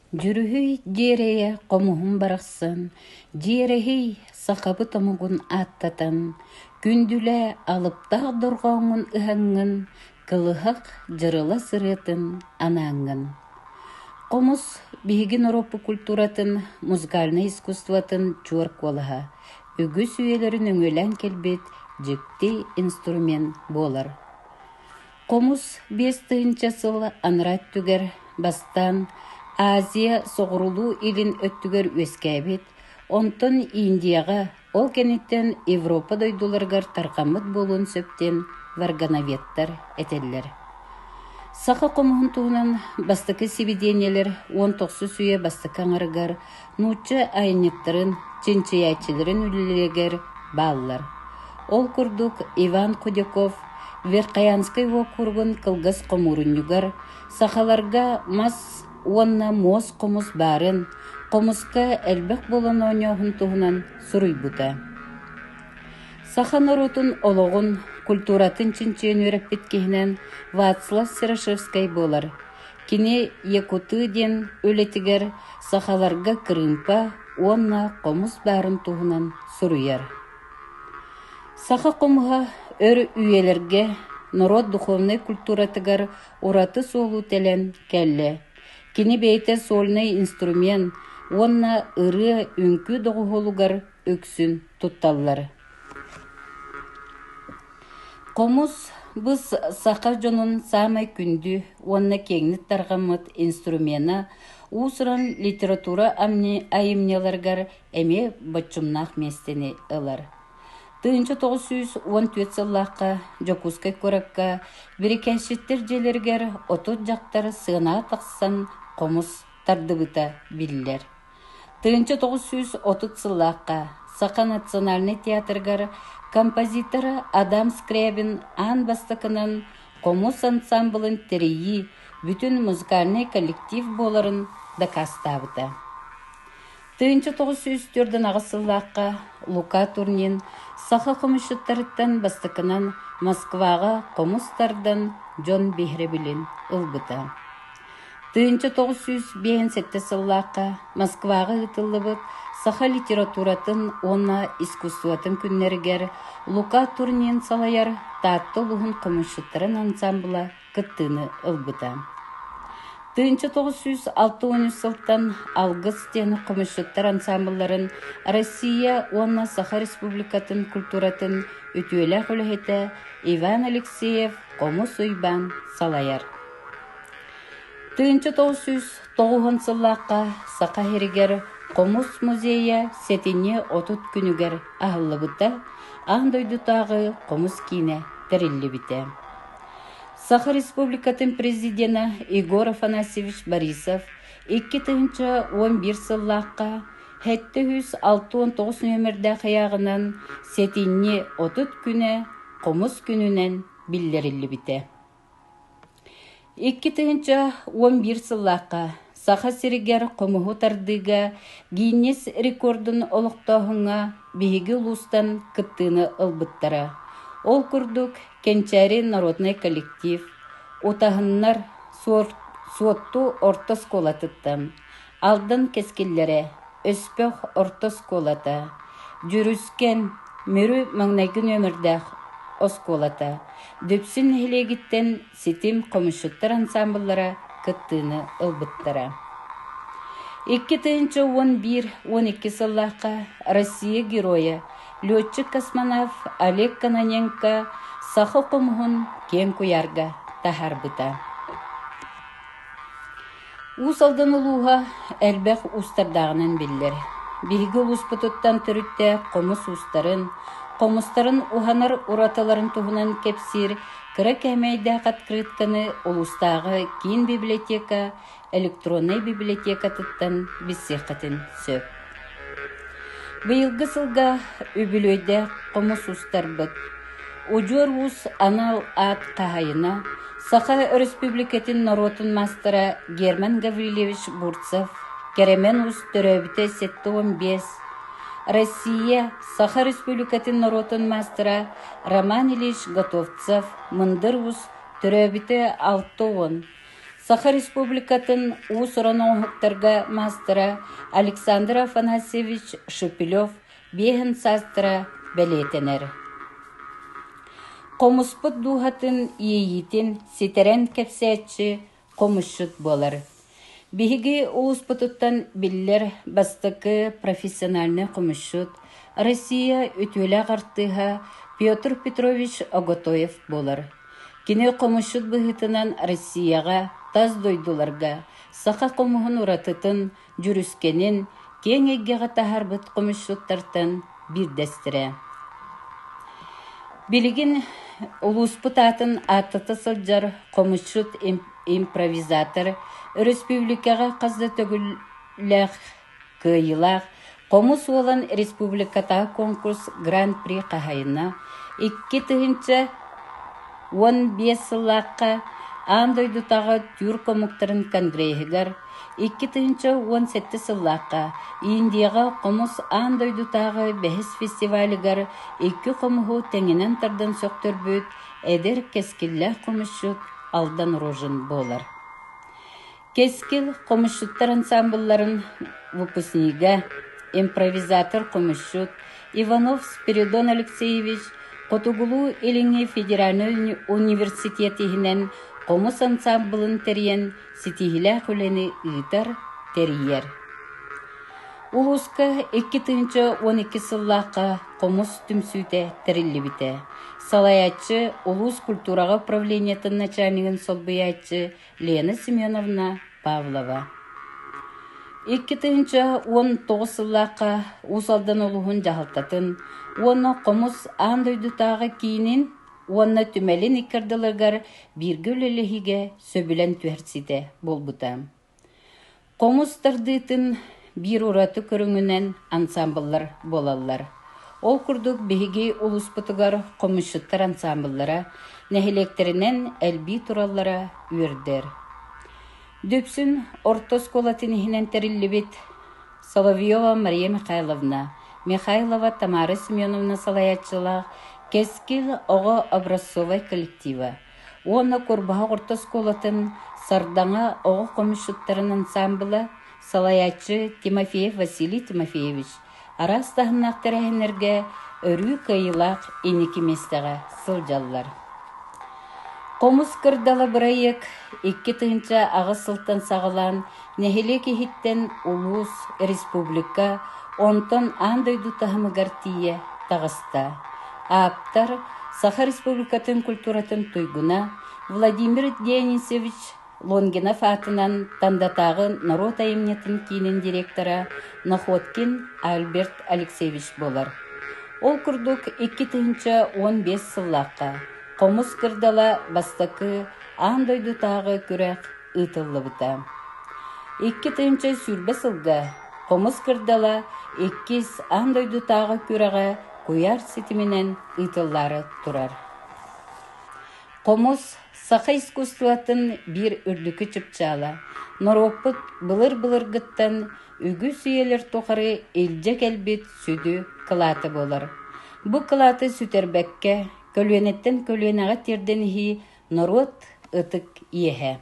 Жүрүхүй диэрэйэ комуһун барахсын, диэрэһий сахабы томугун аттатын, күндүлэ алыптаах доргооҥун ыһаҥҥын, кылыһах дьырыла сырыатын анааңҥын. Комус биһигин ороппу культуратын, музыкальный искусствотын чуор куолаһа, үгүс үөлөрүн өҥүөлээн келбит дьикти инструмент буолар. Комус 5 сыл анырат түгер бастан Азия соғырулу илин өттүгер үескәбит, онтон Индияға, ол кенеттен Европа дойдуларгар тарқамыт болуын сөптен варгановеттар этеллер. Саха комуһун туһунан бастыкы сибидениелер 19 сүйе бастыкы аңарыгар, нучча айнеттарын, чинчиячилерин үлелегер баллар. Ол курдук Иван Худяков, Верхоянский округун кылгас комуруннюгар, сахаларга мас уонна моос комус барын, комуска элбек болон оñоһун туһунан суруйбута. Саха нарутун ологун, культуратын чинчиен өреппит киһинен Вацлав Серашевскай болар. Кини якуты ден өлетигер сахаларга кырымпа, уонна комус барын туһунан суруяр. Саха комуха өр үйелерге народ духовный культуратыгар ураты солу телен келле. Кини бейте сольный инструмент, уонна ыры үнкү доғуғолугар өксүн тутталлар. Комус быз сақа жонун самай күндү, уонна кеңнит тарғамыт инструмена, усыран литература айымнеларгар эме бачумнах местени ылар. 1914 сыллаққа, Жокускай көракка, бірекәшіттер желергер отут жақтары сығына тақсан комус тардыбыта биллер. 1930 сыллаққа, Сақа национальный театргар композитора Адам Скрябин ан бастықынан комус ансамблын терейі бүтін музыкальный коллектив боларын дакастабыта. 1904 ағысыллаққа Лука Турнин Саха комушуттарыттан бастықынан Москваға комустардан Джон Бехребилин ылбыта. 1907 сыллаққа Москваға ытылыбыт Саха литературатын онна искусстватын күннергер Лука Турнин салаяр татты луғын комушуттарын ансамбла кыттыны ылбыта. 1960 сылтан алгыс тені комушуттар ансамбларын Россия онна Саха республикатын культуратын үтүөлэ хүлэхете Иван Алексеев комус уйбан салаяр. 1909 сыллаққа Сақа херигер комус музейя сетине отут күнүгер ахыллыбыта андойдутағы комус кине терилли бите. Саха республикатын президена Егор Афанасьевич Борисов 2011 сыллаққа 769 нөмірді қаяғынан сетинне отут күні комус күнінен биллерилли бите. 2011 сыллаққа Саха сиригер комуһу тардыга Гиннес рекордын олуқтоһуңа биһиги улустан кыттыны ылбыттара. Ол курдук Кенчари народный коллектив, утаһыннар суотту орто сколатыттан, алдан кескиллере, өспөх орто сколата, жүрүскен мөрү маңнайгын өмірдәх осколата, дөпсін хилегиттен сетим комушуттар ансамблара кыттыны ылбыттара. 2011-12 сыллаққа Россия героя, летчик-космонавт Олег Кононенко Саха комуһун кен куярга тахарбыта. Усалдан улуға әлбәқ устардағынан биллер. Биһиги улуспутуттан төрүттә комус устарын, комустарын уханар ураталарын туһунан кепсир, кыра кәмәйдә открытканы улустағы кин библиотека, электронный библиотека тыттан биссехатын сөп. Быйылгы сылга үбүлөйдә комус устарбыт. Уджор ус анал ат кахайына Саха республикатын народын мастера Герман Гаврилевич Бурцев, керемен ус төрөбүтэ 715, Россия Саха республикатын народын мастера Роман Ильич Готовцев, мындыр ус төрөбүтэ 610, Саха Республикатын Усураноухтарга мастера Александр Афанасьевич Шепелев бехін састыра бәлетенер. Комуспут духатын иейтин сетерен кепсәтчі комушшут болар. Биһиги улуспутуттан биллер бастыкы профессиональный комушшут Россия үтүлә гартыга Петр Петрович Оготоев болар. Кине комушшут быһытынан Россияга таз дойдуларга саха комуһун уратытын жүрүскенин кең эггеге тахарбыт комушшуттартан бирдестире. Билигин улуспутатын атыты сылжар комушшут импровизатор республикага казды төгүллэх кыйылах комус olan республиката конкурс гран-при кахайына 2 тыгынча 15 сыллакка андойдутага тюр комуктарын конгрейгер 2 тыгынча 17 сыллакка Индияга комус андойдутагы бехис фестивалигер 2 комуху теңинен тардан сөктөрбүт эдер кескиллэх комушшут алдан рожын болар. Кескил комушшуттар ансамблларын выпускнига импровизатор комушшут Иванов Спиридон Алексеевич Котугулу Илиңи Федеральный университетинен комус ансамблын терен ситихилэ хүлени ыйтар терьер. Улуска 2-12 сыллакка комус түмсүте териллибите. Салаячы улус культурага управлениятын начальнигин солбуячы Лена Семеновна Павлова. 2-19 сыллакка усалдан олуғын жағалтатын, оны комус андойдутағы кейінін, оны түмелін иккардылыгар биргүлелігіге сөбілен түәрсіде болбута. Комустардытын bir urаты көрүңүнен ансамбллар болалар. Ол курдук биһиги улуспутугар комушшуттар ансамбллара, нехилектеринен элби тураллара үрдер. Дөпсүн ортоскола тинихинен териллибит Соловьева Мария Михайловна, Михайлова Тамара Семеновна салаячылах, Кескил ого образцовай коллектива. Оны курбаха ортосколатын сардаңа ого комушшуттарын ансамбла Салаячы Тимофеев Василий Тимофеевич арас тахыннақтырахынерге өрі кайылақ инеки местеға сылжаллар. Комус кырдала бұрайық 2 тыгынча ағы сылтан сағылан нехеле кехиттен улус республика онтон андойду тахымыгар тие тағыста. Аптар Саха Республикатын культуратын туйгуна Владимир Денисевич Лонгинов атынан тандатағы народ айымнетін кейінен директора Находкин Альберт Алексеевич болар. Ол күрдік 2-15 сыллаққа. Комус кырдала бастакы андойду тағы күрәк ұтылы бұта. 2 сүрбе сылға комус кырдала 2 андойду тағы күрәға куяр сетіменен ұтыллары тұрар. Комус саха искусстватын bir үрдікі чыпчала. Нороппыт былыр-былыр гыттан үгі сүйелер тоқары елжек әлбет сүді кылаты болар. Бұ кылаты сүтербәкке көлөнеттен көлөнеға терден хи норот ытык иеhe.